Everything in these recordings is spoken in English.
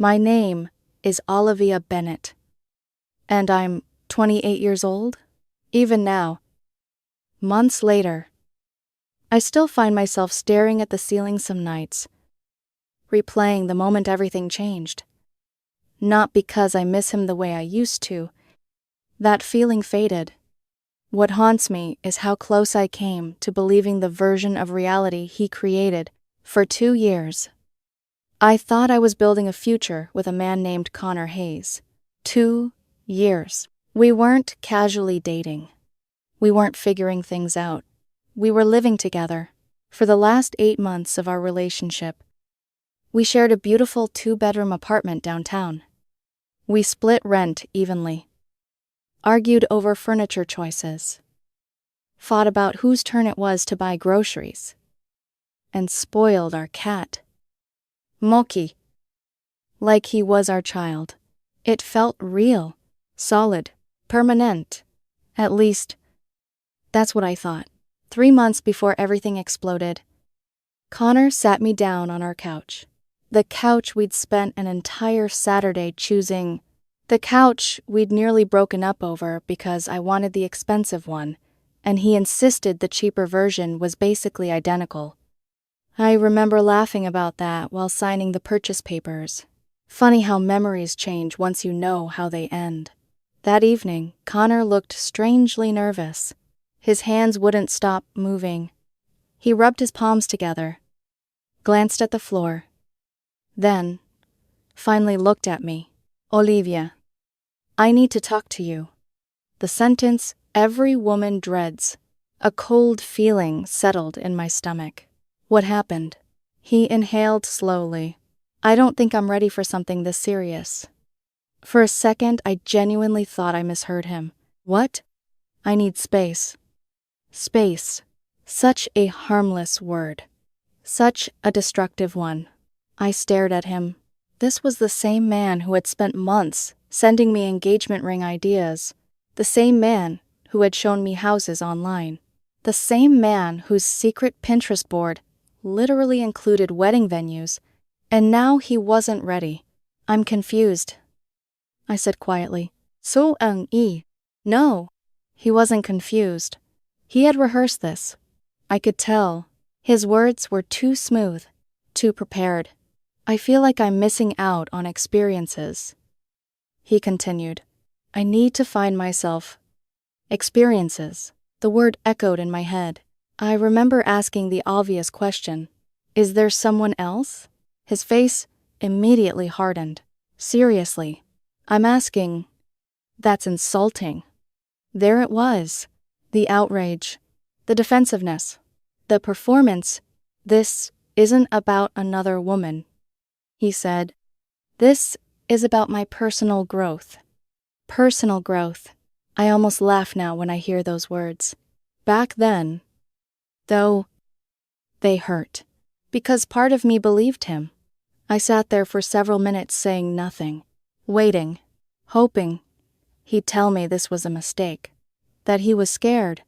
My name is Olivia Bennett, and I'm 28 years old? Even now, months later, I still find myself staring at the ceiling some nights, replaying the moment everything changed. Not because I miss him the way I used to. That feeling faded. What haunts me is how close I came to believing the version of reality he created for 2 years. I thought I was building a future with a man named Connor Hayes. 2 years. We weren't casually dating. We weren't figuring things out. We were living together. For the last 8 months of our relationship, we shared a beautiful 2-bedroom apartment downtown. We split rent evenly, argued over furniture choices, fought about whose turn it was to buy groceries, and spoiled our cat, Moki, like he was our child. It felt real, solid, permanent. At least, that's what I thought. 3 months before everything exploded, Connor sat me down on our couch. The couch we'd spent an entire Saturday choosing. The couch we'd nearly broken up over because I wanted the expensive one, and he insisted the cheaper version was basically identical. I remember laughing about that while signing the purchase papers. Funny how memories change once you know how they end. That evening, Connor looked strangely nervous. His hands wouldn't stop moving. He rubbed his palms together, glanced at the floor, then finally looked at me. Olivia, I need to talk to you. The sentence every woman dreads. A cold feeling settled in my stomach. What happened? He inhaled slowly. I don't think I'm ready for something this serious. For a second, I genuinely thought I misheard him. What? I need space. Space. Such a harmless word. Such a destructive one. I stared at him. This was the same man who had spent months sending me engagement ring ideas. The same man who had shown me houses online. The same man whose secret Pinterest board literally included wedding venues. And now he wasn't ready. I'm confused, I said quietly. No. He wasn't confused. He had rehearsed this. I could tell. His words were too smooth, too prepared. I feel like I'm missing out on experiences. He continued. I need to find myself. Experiences. The word echoed in my head. I remember asking the obvious question. Is there someone else? His face immediately hardened. Seriously, I'm asking. That's insulting. There it was. The outrage. The defensiveness. The performance. This isn't about another woman, he said. This is about my personal growth. Personal growth. I almost laugh now when I hear those words. Back then, though, they hurt. Because part of me believed him. I sat there for several minutes saying nothing, waiting, hoping he'd tell me this was a mistake, that he was scared,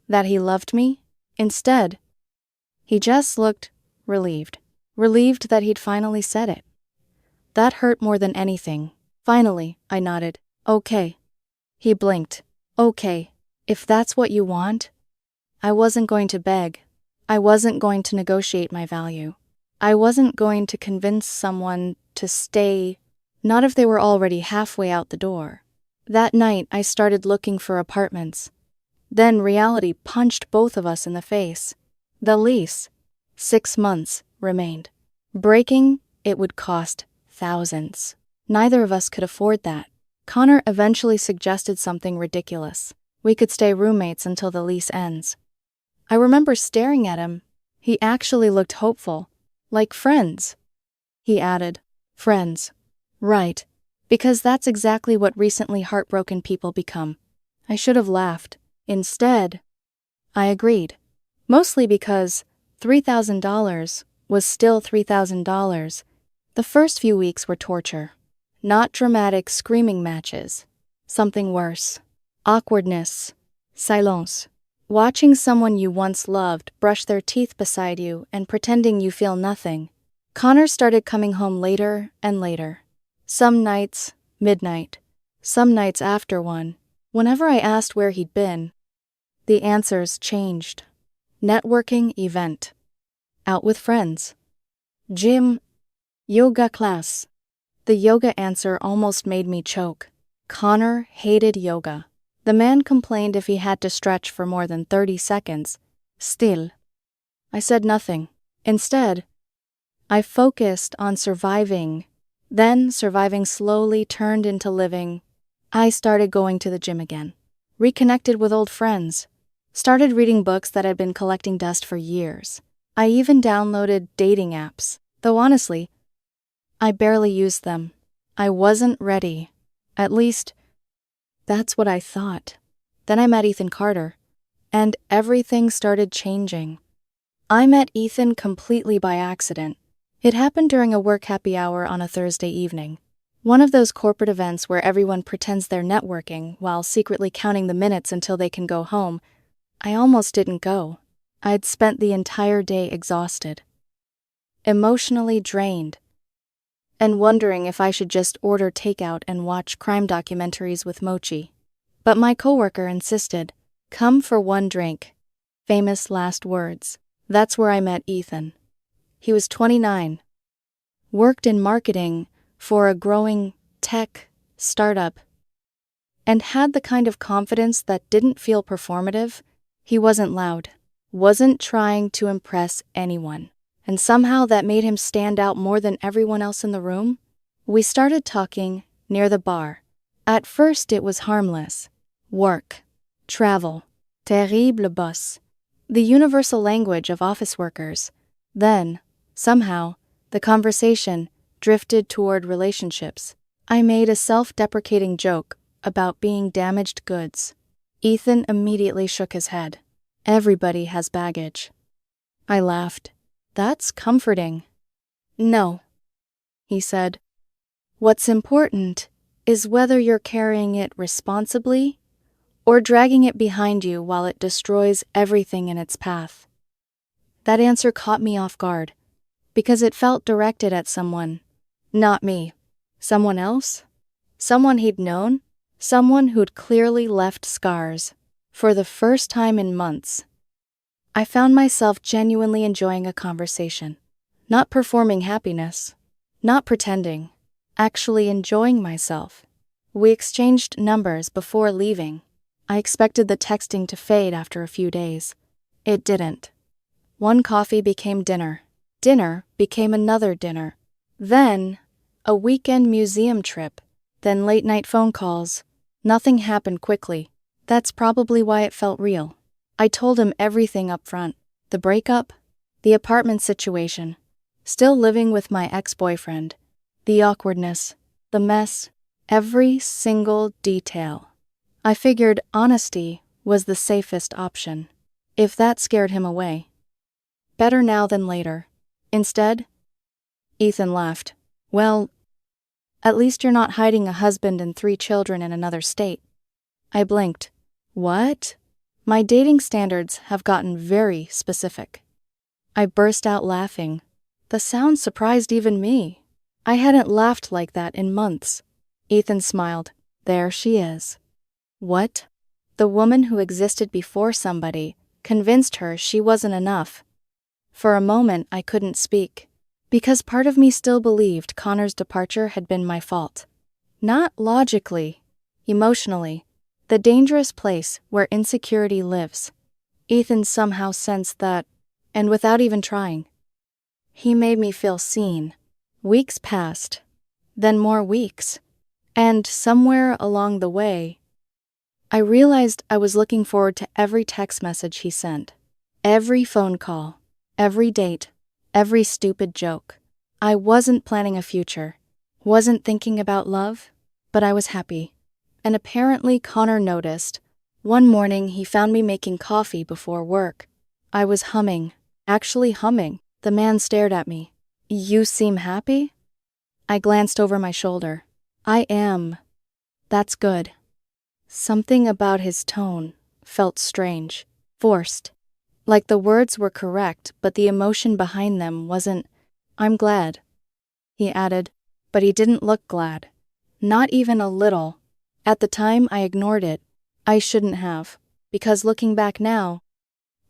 that he loved me. Instead, he just looked relieved that he'd finally said it. That hurt more than anything. Finally, I nodded. Okay. He blinked. Okay, if that's what you want. I wasn't going to beg. I wasn't going to negotiate my value. I wasn't going to convince someone to stay, not if they were already halfway out the door. That night, I started looking for apartments. Then reality punched both of us in the face. The lease, 6 months, remained. Breaking it would cost thousands. Neither of us could afford that. Connor eventually suggested something ridiculous. We could stay roommates until the lease ends. I remember staring at him. He actually looked hopeful. Like friends. He added, friends. Right. Because that's exactly what recently heartbroken people become. I should have laughed. Instead, I agreed. Mostly because $3,000 was still $3,000. The first few weeks were torture. Not dramatic screaming matches. Something worse. Awkwardness. Silence. Watching someone you once loved brush their teeth beside you and pretending you feel nothing. Connor started coming home later and later. Some nights, midnight. Some nights after 1. Whenever I asked where he'd been, the answers changed. Networking event. Out with friends. Gym. Yoga class. The yoga answer almost made me choke. Connor hated yoga. The man complained if he had to stretch for more than 30 seconds. Still, I said nothing. Instead, I focused on surviving. Then, surviving slowly turned into living. I started going to the gym again. Reconnected with old friends. Started reading books that had been collecting dust for years. I even downloaded dating apps, though honestly, I barely used them. I wasn't ready. At least, that's what I thought. Then I met Ethan Carter, and everything started changing. I met Ethan completely by accident. It happened during a work happy hour on a Thursday evening. One of those corporate events where everyone pretends they're networking while secretly counting the minutes until they can go home. I almost didn't go. I'd spent the entire day exhausted, emotionally drained, and wondering if I should just order takeout and watch crime documentaries with Mochi. But my coworker insisted, "Come for one drink." Famous last words. That's where I met Ethan. He was 29, worked in marketing for a growing tech startup, and had the kind of confidence that didn't feel performative. He wasn't loud, wasn't trying to impress anyone. And somehow that made him stand out more than everyone else in the room. We started talking near the bar. At first it was harmless. Work, travel, terrible boss, the universal language of office workers. Then, somehow, the conversation drifted toward relationships. I made a self-deprecating joke about being damaged goods. Ethan immediately shook his head. Everybody has baggage. I laughed. That's comforting. No, he said. What's important is whether you're carrying it responsibly or dragging it behind you while it destroys everything in its path. That answer caught me off guard, because it felt directed at someone. Not me. Someone else? Someone he'd known? Someone who'd clearly left scars. For the first time in months, I found myself genuinely enjoying a conversation. Not performing happiness. Not pretending. Actually enjoying myself. We exchanged numbers before leaving. I expected the texting to fade after a few days. It didn't. One coffee became dinner. Dinner became another dinner. Then, a weekend museum trip. Then late-night phone calls. Nothing happened quickly. That's probably why it felt real. I told him everything up front. The breakup, the apartment situation, still living with my ex-boyfriend, the awkwardness, the mess, every single detail. I figured honesty was the safest option, if that scared him away. Better now than later. Instead, Ethan laughed. Well, at least you're not hiding a husband and 3 children in another state. I blinked. What? My dating standards have gotten very specific. I burst out laughing. The sound surprised even me. I hadn't laughed like that in months. Ethan smiled. There she is. What? The woman who existed before somebody convinced her she wasn't enough. For a moment, I couldn't speak, because part of me still believed Connor's departure had been my fault. Not logically, emotionally. The dangerous place where insecurity lives. Ethan somehow sensed that, and without even trying. He made me feel seen. Weeks passed, then more weeks, and somewhere along the way, I realized I was looking forward to every text message he sent, every phone call, every date, every stupid joke. I wasn't planning a future, wasn't thinking about love, but I was happy. And apparently Connor noticed. One morning he found me making coffee before work. I was humming, actually humming. The man stared at me. You seem happy? I glanced over my shoulder. I am. That's good. Something about his tone felt strange, forced. Like the words were correct, but the emotion behind them wasn't. I'm glad. He added, but he didn't look glad. Not even a little. At the time, I ignored it. I shouldn't have, because looking back now,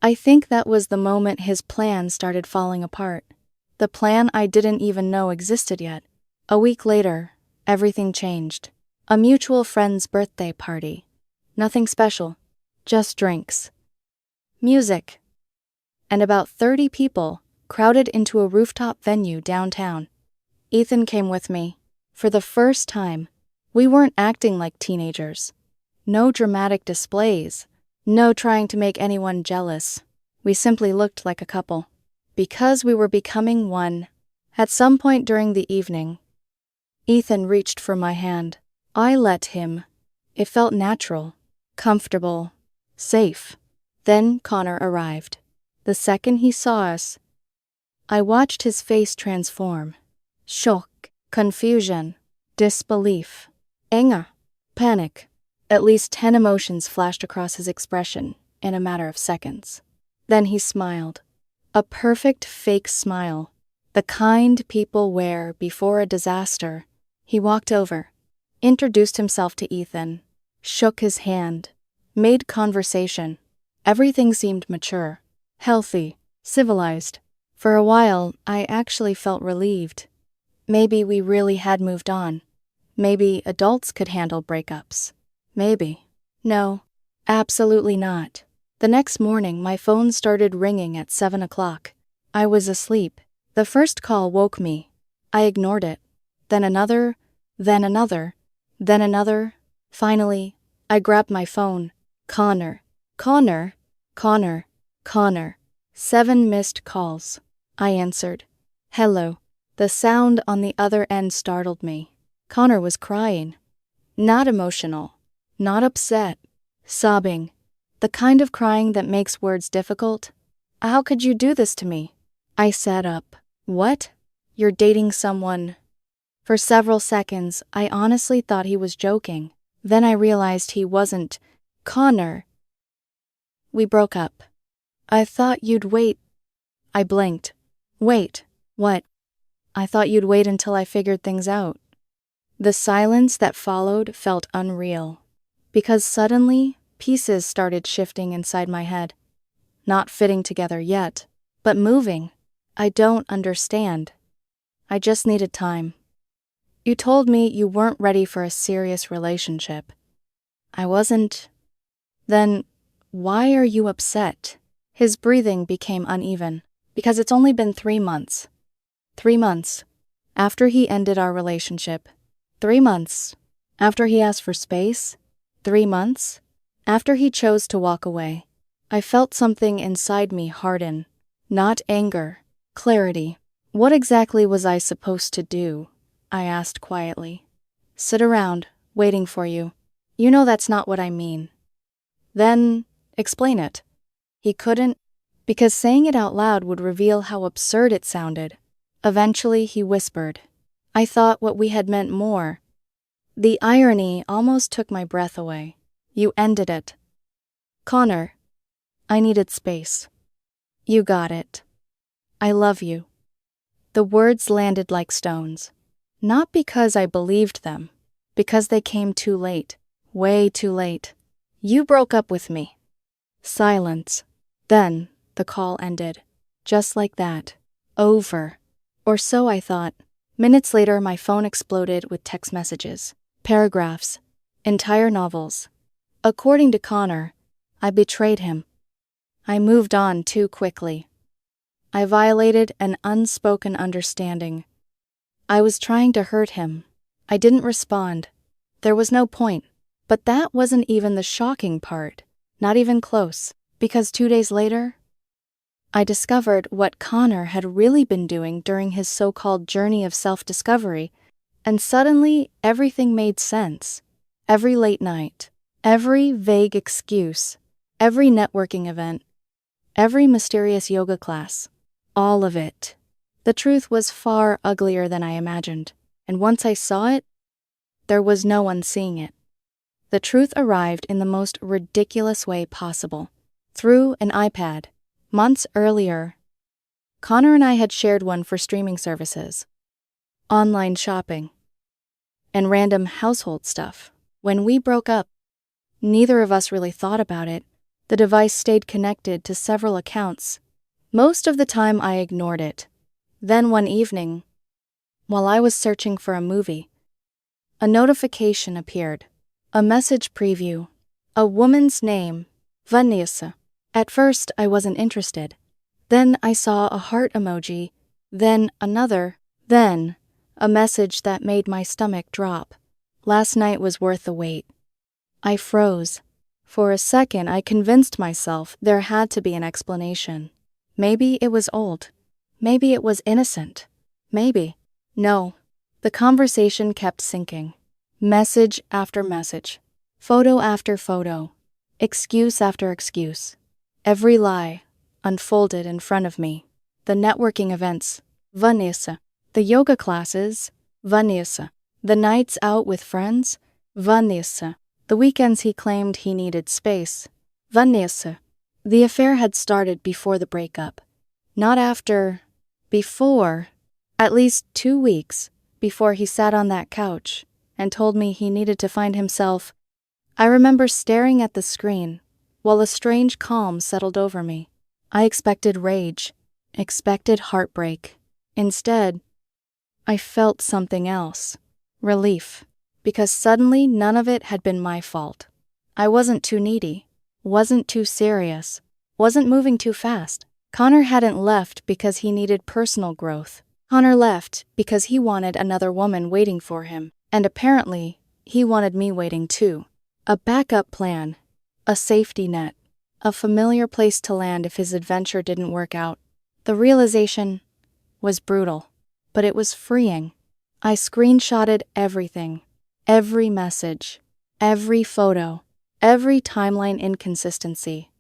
I think that was the moment his plan started falling apart. The plan I didn't even know existed yet. A week later, everything changed. A mutual friend's birthday party. Nothing special, just drinks, music, and about 30 people crowded into a rooftop venue downtown. Ethan came with me. For the first time, we weren't acting like teenagers. No dramatic displays, no trying to make anyone jealous. We simply looked like a couple. Because we were becoming one. At some point during the evening, Ethan reached for my hand. I let him. It felt natural, comfortable, safe. Then Connor arrived. The second he saw us, I watched his face transform. Shock, confusion, disbelief, anger, panic. At least 10 emotions flashed across his expression in a matter of seconds. Then he smiled. A perfect fake smile. The kind people wear before a disaster. He walked over, introduced himself to Ethan, shook his hand, made conversation. Everything seemed mature, healthy, civilized. For a while, I actually felt relieved. Maybe we really had moved on. Maybe adults could handle breakups. Maybe. No, absolutely not. The next morning, my phone started ringing at 7 o'clock. I was asleep. The first call woke me. I ignored it. Then another, then another, then another. Finally, I grabbed my phone. Connor. Connor. Connor. Connor. 7 missed calls. I answered. Hello. The sound on the other end startled me. Connor was crying. Not emotional. Not upset. Sobbing. The kind of crying that makes words difficult. How could you do this to me? I sat up. What? You're dating someone? For several seconds, I honestly thought he was joking. Then I realized he wasn't. Connor. We broke up. I thought you'd wait. I blinked. Wait. What? I thought you'd wait until I figured things out. The silence that followed felt unreal. Because suddenly, pieces started shifting inside my head. Not fitting together yet, but moving. I don't understand. I just needed time. You told me you weren't ready for a serious relationship. I wasn't. Then, why are you upset? His breathing became uneven. Because it's only been 3 months. 3 months. After he ended our relationship. 3 months. After he asked for space. 3 months. After he chose to walk away. I felt something inside me harden. Not anger. Clarity. What exactly was I supposed to do? I asked quietly. Sit around, waiting for you. You know that's not what I mean. Then, explain it. He couldn't, because saying it out loud would reveal how absurd it sounded. Eventually, he whispered. I thought what we had meant more. The irony almost took my breath away. You ended it. Connor. I needed space. You got it. I love you. The words landed like stones. Not because I believed them, because they came too late. Way too late. You broke up with me. Silence. Then, the call ended. Just like that. Over. Or so I thought. Minutes later, my phone exploded with text messages. Paragraphs. Entire novels. According to Connor, I betrayed him. I moved on too quickly. I violated an unspoken understanding. I was trying to hurt him. I didn't respond. There was no point. But that wasn't even the shocking part. Not even close. Because 2 days later, I discovered what Connor had really been doing during his so-called journey of self-discovery, and suddenly everything made sense. Every late night, every vague excuse, every networking event, every mysterious yoga class, all of it. The truth was far uglier than I imagined, and once I saw it, there was no unseeing it. The truth arrived in the most ridiculous way possible. Through an iPad. Months earlier, Connor and I had shared one for streaming services. online shopping, and random household stuff. When we broke up, neither of us really thought about it. The device stayed connected to several accounts. Most of the time I ignored it. Then one evening, while I was searching for a movie, a notification appeared. A message preview. A woman's name, Vanessa. At first I wasn't interested. Then I saw a heart emoji, then another, then a message that made my stomach drop. Last night was worth the wait. I froze. For a second I convinced myself there had to be an explanation. Maybe it was old. Maybe it was innocent. Maybe. No. The conversation kept sinking. Message after message. Photo after photo. Excuse after excuse. Every lie unfolded in front of me. The networking events. Vanessa. The yoga classes. Vanessa. The nights out with friends. Vanessa. The weekends he claimed he needed space. Vanessa. The affair had started before the breakup. Not after. Before. At least 2 weeks before he sat on that couch and told me he needed to find himself. I remember staring at the screen while a strange calm settled over me. I expected rage, expected heartbreak. Instead, I felt something else. Relief. Because suddenly none of it had been my fault. I wasn't too needy, wasn't too serious, wasn't moving too fast. Connor hadn't left because he needed personal growth. Connor left because he wanted another woman waiting for him, and apparently, he wanted me waiting too. A backup plan, a safety net, a familiar place to land if his adventure didn't work out. The realization was brutal, but it was freeing. I screenshotted everything. Every message, every photo, every timeline inconsistency.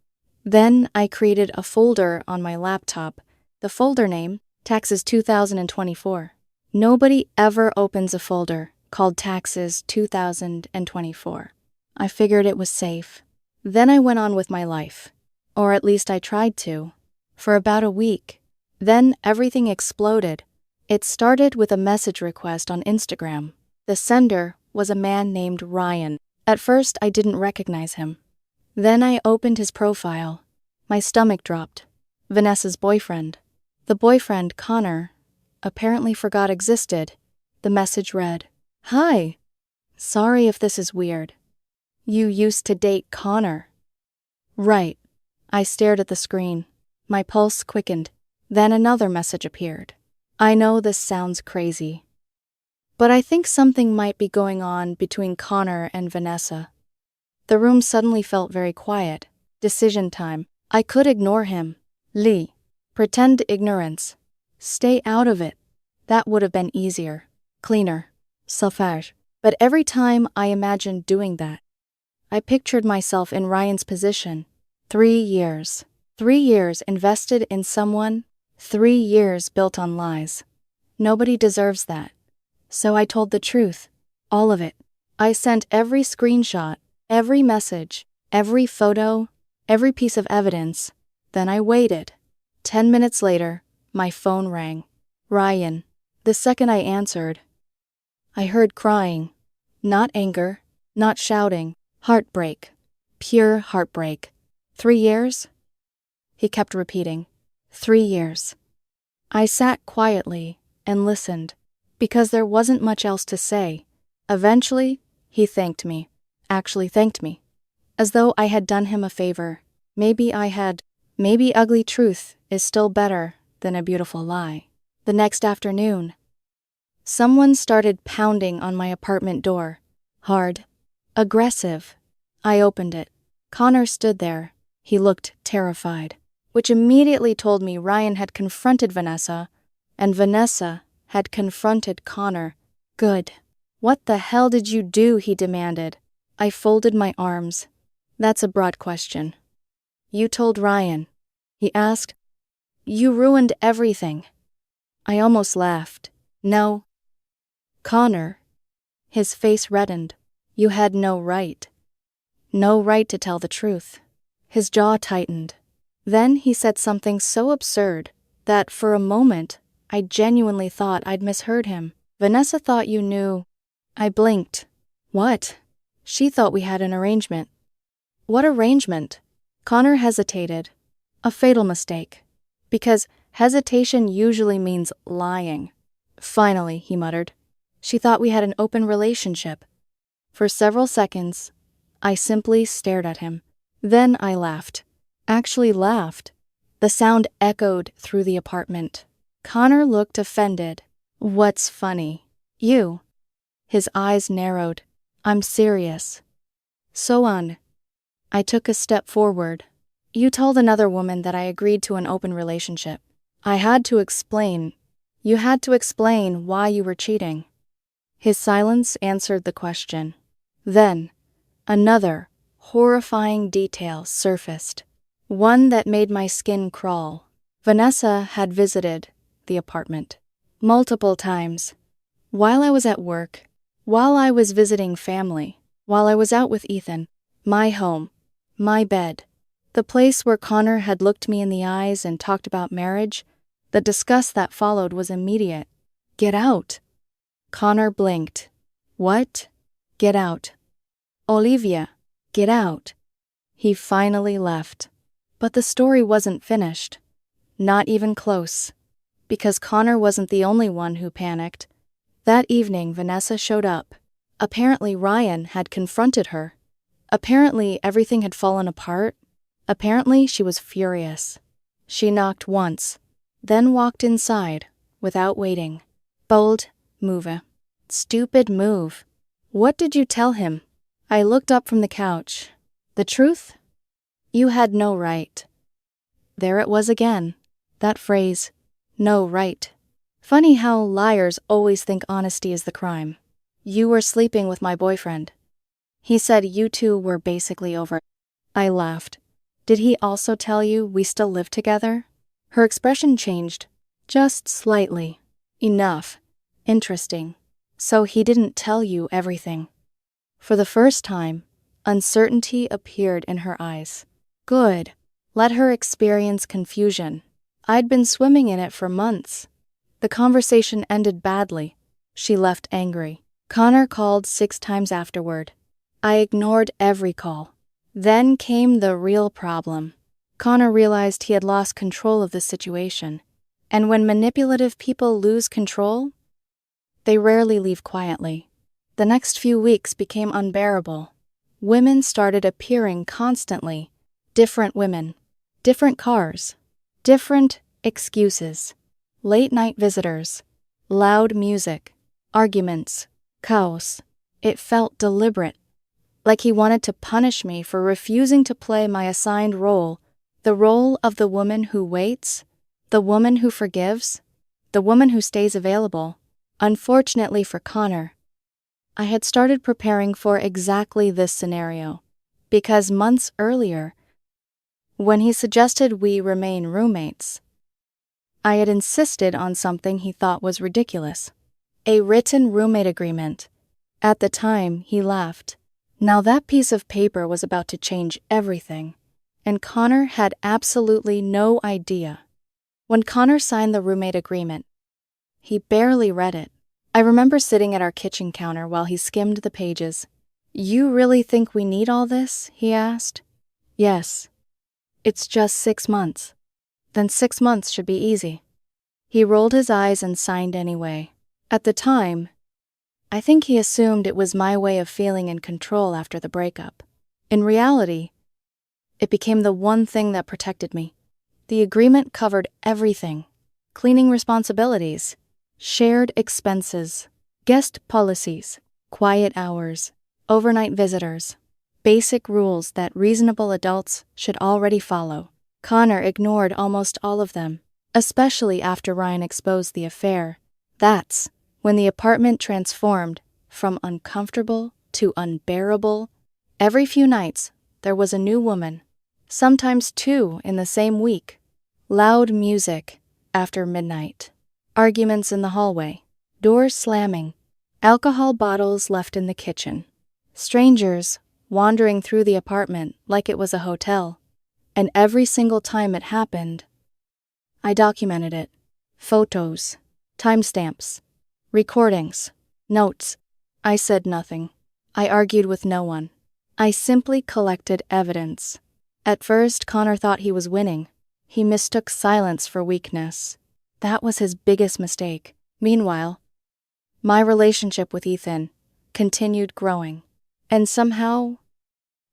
Then I created a folder on my laptop. The folder name, Taxes 2024. Nobody ever opens a folder called Taxes 2024. I figured it was safe. Then I went on with my life. Or at least I tried to. For about a week. Then everything exploded. It started with a message request on Instagram. The sender was a man named Ryan. At first, I didn't recognize him. Then I opened his profile. My stomach dropped. Vanessa's boyfriend. The boyfriend, Connor, apparently forgot existed. The message read, "Hi. Sorry if this is weird. You used to date Connor." Right. I stared at the screen. My pulse quickened. Then another message appeared. I know this sounds crazy, but I think something might be going on between Connor and Vanessa. The room suddenly felt very quiet. Decision time. I could ignore him. Lee. Pretend ignorance. Stay out of it. That would have been easier. Cleaner. Selfish. But every time I imagined doing that, I pictured myself in Ryan's position. 3 years. 3 years invested in someone. 3 years built on lies. Nobody deserves that. So I told the truth. All of it. I sent every screenshot, every message, every photo, every piece of evidence. Then I waited. 10 minutes later, my phone rang. Ryan. The second I answered, I heard crying. Not anger, not shouting. Heartbreak. Pure heartbreak. 3 years? He kept repeating. 3 years. I sat quietly and listened, because there wasn't much else to say. Eventually, he thanked me. Actually thanked me. As though I had done him a favor. Maybe I had. Maybe ugly truth is still better than a beautiful lie. The next afternoon, someone started pounding on my apartment door. Hard. Aggressive. I opened it. Connor stood there. He looked terrified, which immediately told me Ryan had confronted Vanessa, and Vanessa had confronted Connor. Good. What the hell did you do? He demanded. I folded my arms. That's a broad question. You told Ryan. He asked. You ruined everything. I almost laughed. No. Connor. His face reddened. You had no right. No right to tell the truth. His jaw tightened. Then he said something so absurd that for a moment I genuinely thought I'd misheard him. Vanessa thought you knew. I blinked. What? She thought we had an arrangement. What arrangement? Connor hesitated. A fatal mistake. Because hesitation usually means lying. Finally, he muttered. She thought we had an open relationship. For several seconds, I simply stared at him. Then I laughed. Actually laughed. The sound echoed through the apartment. Connor looked offended. What's funny? You. His eyes narrowed. I'm serious. So on. I took a step forward. You told another woman that I agreed to an open relationship. I had to explain. You had to explain why you were cheating. His silence answered the question. Then, another horrifying detail surfaced. One that made my skin crawl. Vanessa had visited the apartment multiple times. While I was at work, while I was visiting family, while I was out with Ethan, my home, my bed, the place where Connor had looked me in the eyes and talked about marriage, the disgust that followed was immediate. Get out. Connor blinked. What? Get out. Olivia, get out. He finally left. But the story wasn't finished. Not even close. Because Connor wasn't the only one who panicked. That evening, Vanessa showed up. Apparently, Ryan had confronted her. Apparently, everything had fallen apart. Apparently, she was furious. She knocked once, then walked inside, without waiting. Bold move. Stupid move. What did you tell him? I looked up from the couch. The truth? You had no right. There it was again. That phrase, no right. Funny how liars always think honesty is the crime. You were sleeping with my boyfriend. He said you two were basically over. I laughed. Did he also tell you we still live together? Her expression changed. Just slightly. Enough. Interesting. So he didn't tell you everything. For the first time, uncertainty appeared in her eyes. Good. Let her experience confusion. I'd been swimming in it for months. The conversation ended badly. She left angry. Connor called 6 times afterward. I ignored every call. Then came the real problem. Connor realized he had lost control of the situation. And when manipulative people lose control, they rarely leave quietly. The next few weeks became unbearable. Women started appearing constantly. Different women. Different cars. Different excuses. Late-night visitors. Loud music. Arguments. Chaos. It felt deliberate. Like he wanted to punish me for refusing to play my assigned role. The role of the woman who waits. The woman who forgives. The woman who stays available. Unfortunately for Connor, I had started preparing for exactly this scenario. Because months earlier, when he suggested we remain roommates, I had insisted on something he thought was ridiculous. A written roommate agreement. At the time, he laughed. Now that piece of paper was about to change everything, and Connor had absolutely no idea. When Connor signed the roommate agreement, he barely read it. I remember sitting at our kitchen counter while he skimmed the pages. You really think we need all this? He asked. Yes. It's just 6 months. Then 6 months should be easy. He rolled his eyes and signed anyway. At the time, I think he assumed it was my way of feeling in control after the breakup. In reality, it became the one thing that protected me. The agreement covered everything. Cleaning responsibilities, shared expenses, guest policies, quiet hours, overnight visitors, basic rules that reasonable adults should already follow. Connor ignored almost all of them, especially after Ryan exposed the affair. That's when the apartment transformed from uncomfortable to unbearable. Every few nights, there was a new woman, sometimes 2 in the same week. Loud music after midnight. Arguments in the hallway. Doors slamming. Alcohol bottles left in the kitchen. Strangers wandering through the apartment like it was a hotel. And every single time it happened, I documented it. Photos. Timestamps. recordings, notes. I said nothing. I argued with no one. I simply collected evidence. At first, Connor thought he was winning. He mistook silence for weakness. That was his biggest mistake. Meanwhile, my relationship with Ethan continued growing. And somehow,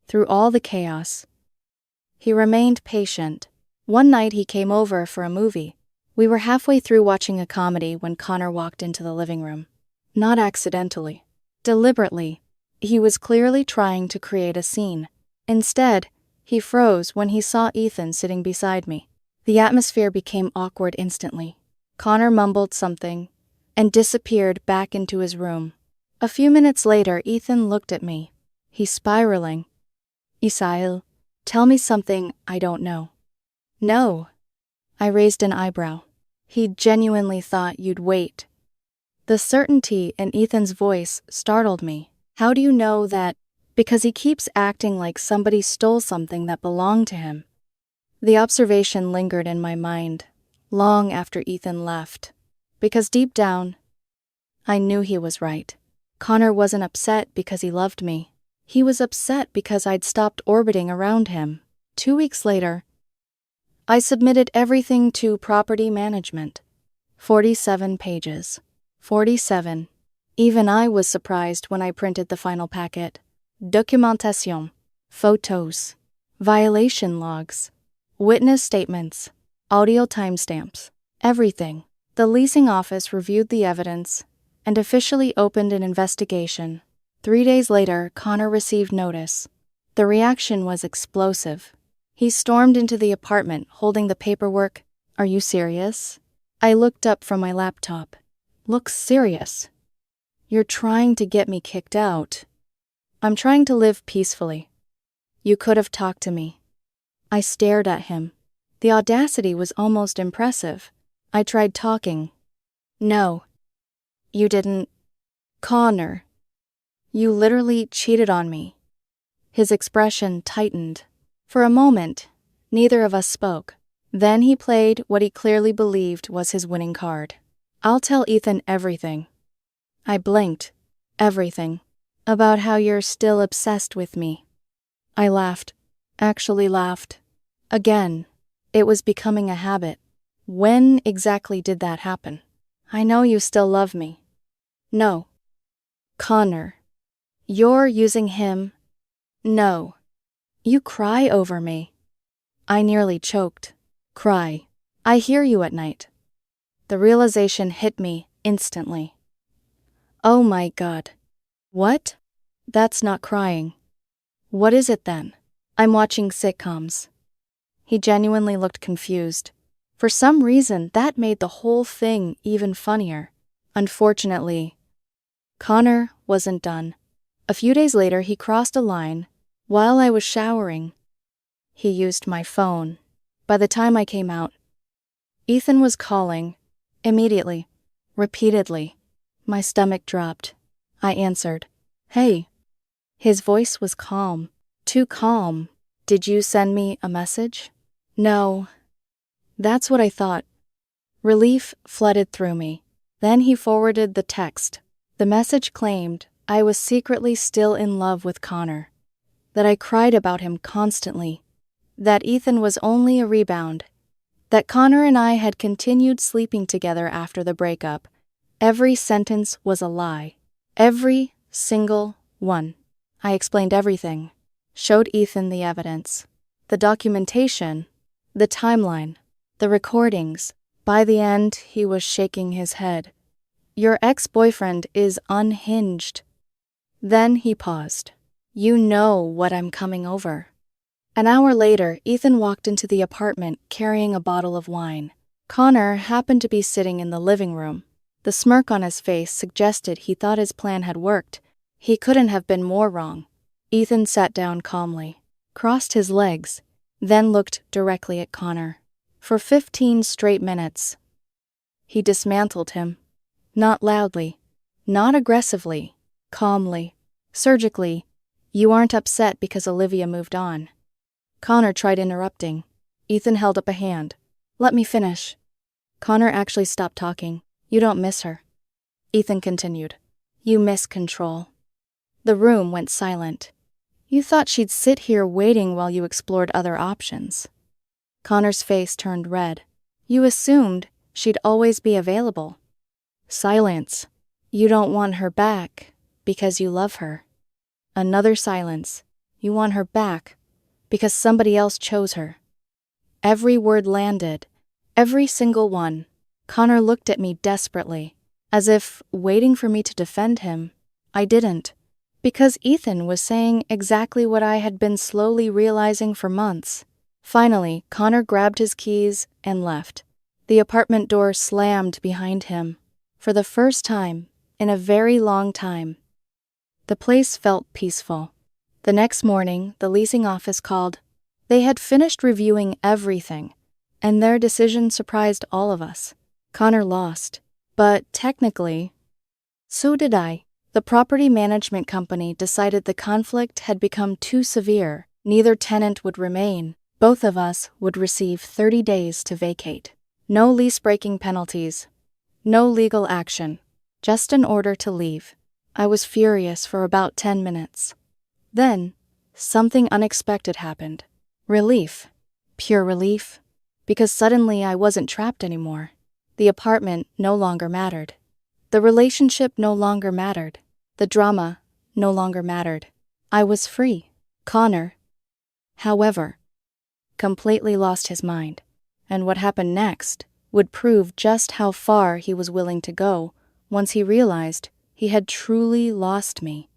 through all the chaos, he remained patient. One night he came over for a movie. We were halfway through watching a comedy when Connor walked into the living room. Not accidentally. Deliberately. He was clearly trying to create a scene. Instead, he froze when he saw Ethan sitting beside me. The atmosphere became awkward instantly. Connor mumbled something and disappeared back into his room. A few minutes later, Ethan looked at me. He's spiraling. Isail, tell me something I don't know. No. I raised an eyebrow. He genuinely thought you'd wait. The certainty in Ethan's voice startled me. How do you know that? Because he keeps acting like somebody stole something that belonged to him. The observation lingered in my mind long after Ethan left. Because deep down, I knew he was right. Connor wasn't upset because he loved me. He was upset because I'd stopped orbiting around him. 2 weeks later, I submitted everything to property management. 47 pages. 47. Even I was surprised when I printed the final packet. Documentation. Photos. Violation logs. Witness statements. Audio timestamps. Everything. The leasing office reviewed the evidence and officially opened an investigation. 3 days later, Connor received notice. The reaction was explosive. He stormed into the apartment, holding the paperwork. Are you serious? I looked up from my laptop. Looks serious. You're trying to get me kicked out. I'm trying to live peacefully. You could have talked to me. I stared at him. The audacity was almost impressive. I tried talking. No. You didn't. Connor. You literally cheated on me. His expression tightened. For a moment, neither of us spoke. Then he played what he clearly believed was his winning card. I'll tell Ethan everything. I blinked. Everything. About how you're still obsessed with me. I laughed. Actually laughed. Again. It was becoming a habit. When exactly did that happen? I know you still love me. No. Connor. You're using him. No. You cry over me. I nearly choked. Cry. I hear you at night. The realization hit me instantly. Oh my God. What? That's not crying. What is it then? I'm watching sitcoms. He genuinely looked confused. For some reason, that made the whole thing even funnier. Unfortunately, Connor wasn't done. A few days later, he crossed a line. While I was showering, he used my phone. By the time I came out, Ethan was calling. Immediately. Repeatedly. My stomach dropped. I answered. Hey. His voice was calm. Too calm. Did you send me a message? No. That's what I thought. Relief flooded through me. Then he forwarded the text. The message claimed I was secretly still in love with Connor. That I cried about him constantly. That Ethan was only a rebound. That Connor and I had continued sleeping together after the breakup. Every sentence was a lie. Every single one. I explained everything. Showed Ethan the evidence. The documentation. The timeline. The recordings. By the end, he was shaking his head. Your ex-boyfriend is unhinged. Then he paused. You know what I'm coming over. An hour later, Ethan walked into the apartment carrying a bottle of wine. Connor happened to be sitting in the living room. The smirk on his face suggested he thought his plan had worked. He couldn't have been more wrong. Ethan sat down calmly, crossed his legs, then looked directly at Connor. For 15 straight minutes, he dismantled him. Not loudly, not aggressively, calmly, surgically. You aren't upset because Olivia moved on. Connor tried interrupting. Ethan held up a hand. Let me finish. Connor actually stopped talking. You don't miss her. Ethan continued. You miss control. The room went silent. You thought she'd sit here waiting while you explored other options. Connor's face turned red. You assumed she'd always be available. Silence. You don't want her back because you love her. Another silence. You want her back because somebody else chose her. Every word landed, every single one. Connor looked at me desperately, as if waiting for me to defend him. I didn't, because Ethan was saying exactly what I had been slowly realizing for months. Finally, Connor grabbed his keys and left. The apartment door slammed behind him. For the first time in a very long time. The place felt peaceful. The next morning, the leasing office called. They had finished reviewing everything, and their decision surprised all of us. Connor lost, but technically, so did I. The property management company decided the conflict had become too severe. Neither tenant would remain. Both of us would receive 30 days to vacate. No lease-breaking penalties. No legal action. Just an order to leave. I was furious for about 10 minutes. Then, something unexpected happened. Relief. Pure relief. Because suddenly I wasn't trapped anymore. The apartment no longer mattered. The relationship no longer mattered. The drama no longer mattered. I was free. Connor, however, completely lost his mind. And what happened next would prove just how far he was willing to go once he realized he had truly lost me.